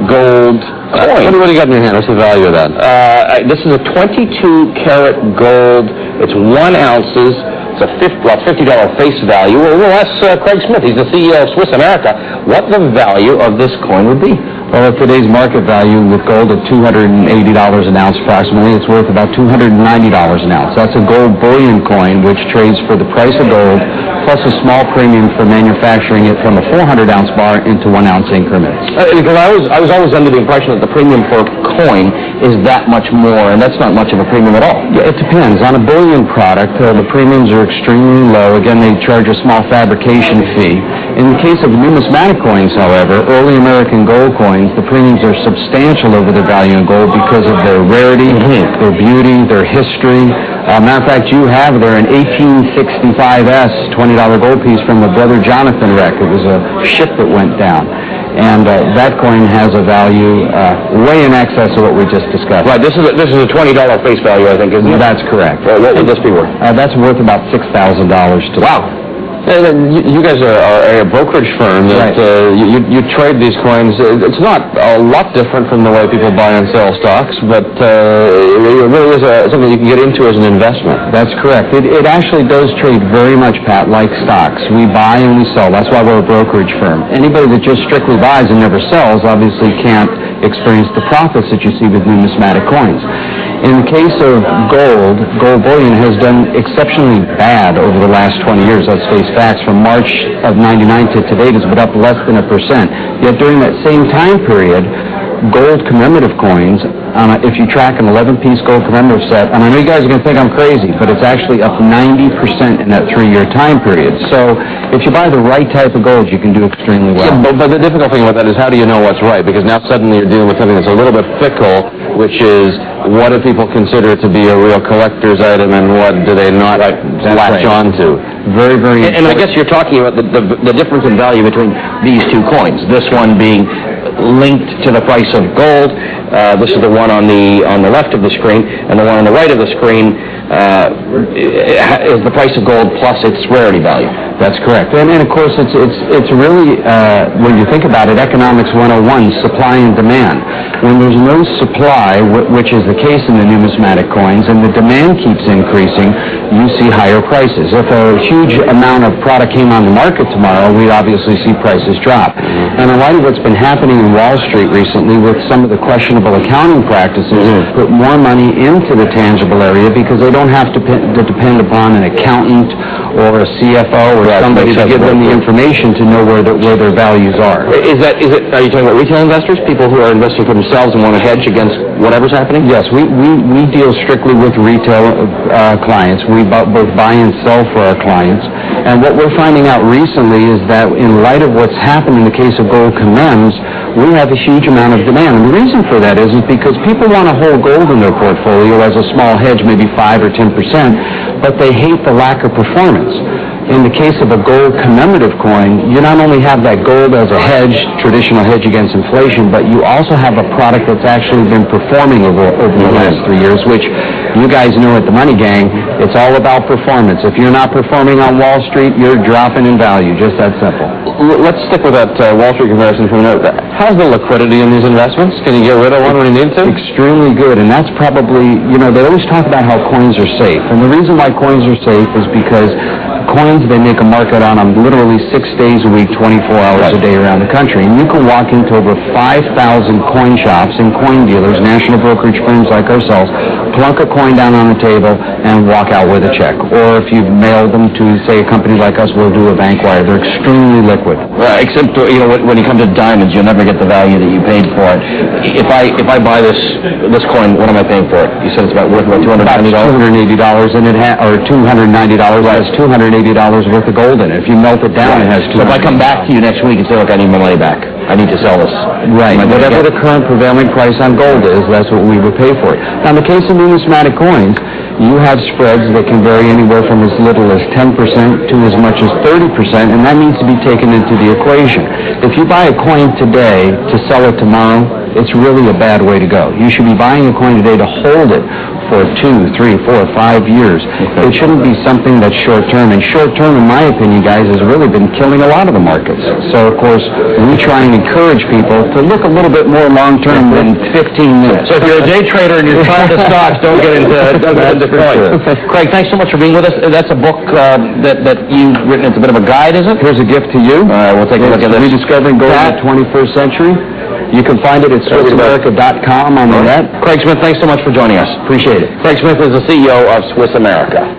gold coin. What do you got in your hand? What's the value of that? This is a 22-karat gold. It's 1 ounces. It's a $50 face value. We'll ask Craig Smith. He's the CEO of Swiss America. What the value of this coin would be? Well, at today's market value with gold at $280 an ounce approximately, it's worth about $290 an ounce. That's a gold bullion coin which trades for the price of gold plus a small premium for manufacturing it from a 400-ounce bar into 1-ounce increments. Because I was always under the impression that the premium for a coin is that much more, and that's not much of a premium at all. Yeah, it depends. On a bullion product, the premiums are extremely low. Again, they charge a small fabrication fee. In the case of numismatic coins, however, early American gold coins, the premiums are substantial over their value in gold because of their rarity, their beauty, their history. Matter of fact, you have there an 1865S $20 gold piece from a Brother Jonathan wreck. It was a ship that went down. And that coin has a value way in excess of what we just discussed. Right, this is a $20 face value, I think, isn't it? That's correct. What would this be worth? That's worth about $6,000 to Wow. You guys are a brokerage firm that you trade these coins. It's not a lot different from the way people buy and sell stocks, but it really is something you can get into as an investment. That's correct. It actually does trade very much, Pat, like stocks. We buy and we sell. That's why we're a brokerage firm. Anybody that just strictly buys and never sells obviously can't experience the profits that you see with numismatic coins. In the case of gold bullion has done exceptionally bad over the last 20 years. Let's face facts. From March of '99 to today, it's been up less than 1%. Yet during that same time period, gold commemorative coins, if you track an 11-piece gold commemorative set, and I know you guys are going to think I'm crazy, but it's actually up 90% in that 3-year time period. So if you buy the right type of gold, you can do extremely well. Yeah, but the difficult thing about that is how do you know what's right? Because now suddenly you're dealing with something that's a little bit fickle, which is what do people consider to be a real collector's item and what do they not latch on to? Very, very important. And I guess you're talking about the difference in value between these two coins. This one being linked to the price of gold. This is the one on the left of the screen, and the one on the right of the screen is the price of gold plus its rarity value. That's correct. And of course, it's really, when you think about it, economics 101, supply and demand. When there's no supply, which is the case in the numismatic coins, and the demand keeps increasing, you see higher prices. If a huge amount of product came on the market tomorrow, we'd obviously see prices drop. And a lot of what's been happening in Wall Street recently with some of the questionable accounting practices put more money into the tangible area because they don't have to depend upon an accountant or a CFO or somebody to give them the information to know where their values are. Are you talking about retail investors, people who are investing for themselves and want to hedge against whatever's happening? Yes, we deal strictly with retail clients. We both buy and sell for our clients. And what we're finding out recently is that in light of what's happened in the case of gold commems, we have a huge amount of demand. And the reason for that is because people want to hold gold in their portfolio as a small hedge, maybe 5 or 10%, but they hate the lack of performance. In the case of a gold commemorative coin, you not only have that gold as a hedge, traditional hedge against inflation, but you also have a product that's actually been performing over the last 3 years, which you guys know at the Money Gang, it's all about performance. If you're not performing on Wall Street, you're dropping in value, just that simple. Let's stick with that Wall Street comparison for a minute. How's the liquidity in these investments? Can you get rid of one when you need to? Extremely good, and that's probably, they always talk about how coins are safe. And the reason why coins are safe is because coins, they make a market on them literally 6 days a week, 24 hours a day around the country. And you can walk into over 5,000 coin shops and coin dealers, national brokerage firms like ourselves, plunk a coin down on the table and walk out with a check. Or if you've mailed them to, say, a company like us, we'll do a bank wire. They're extremely liquid. Except, when you come to diamonds, you'll never get the value that you paid for it. If I buy this coin, what am I paying for it? You said it's worth about $290? $280, and or $290. That's $280 worth of gold in it. If you melt it down, it has $280. So if I come back to you next week and say, look, I need my money back, I need to sell this. Right. Whatever the current prevailing price on gold is, that's what we would pay for it. Now, in the case of numismatic coins, you have spreads that can vary anywhere from as little as 10% to as much as 30%, and that needs to be taken into the equation. If you buy a coin today to sell it tomorrow, it's really a bad way to go. You should be buying a coin today to hold it for 2, 3, 4, 5 years. It shouldn't be something that's short-term, and short-term, in my opinion, guys, has really been killing a lot of the markets. So, of course, we try and encourage people to look a little bit more long-term than 15 minutes. So if you're a day trader and you're trying to stocks, don't get into coins. Craig, thanks so much for being with us. That's a book that you've written. It's a bit of a guide, is it? Here's a gift to you. All right, we'll take a look at this. Rediscovering Gold in the 21st Century. You can find it at SwissAmerica.com on the net. Craig Smith, thanks so much for joining us. Appreciate it. Craig Smith is the CEO of Swiss America.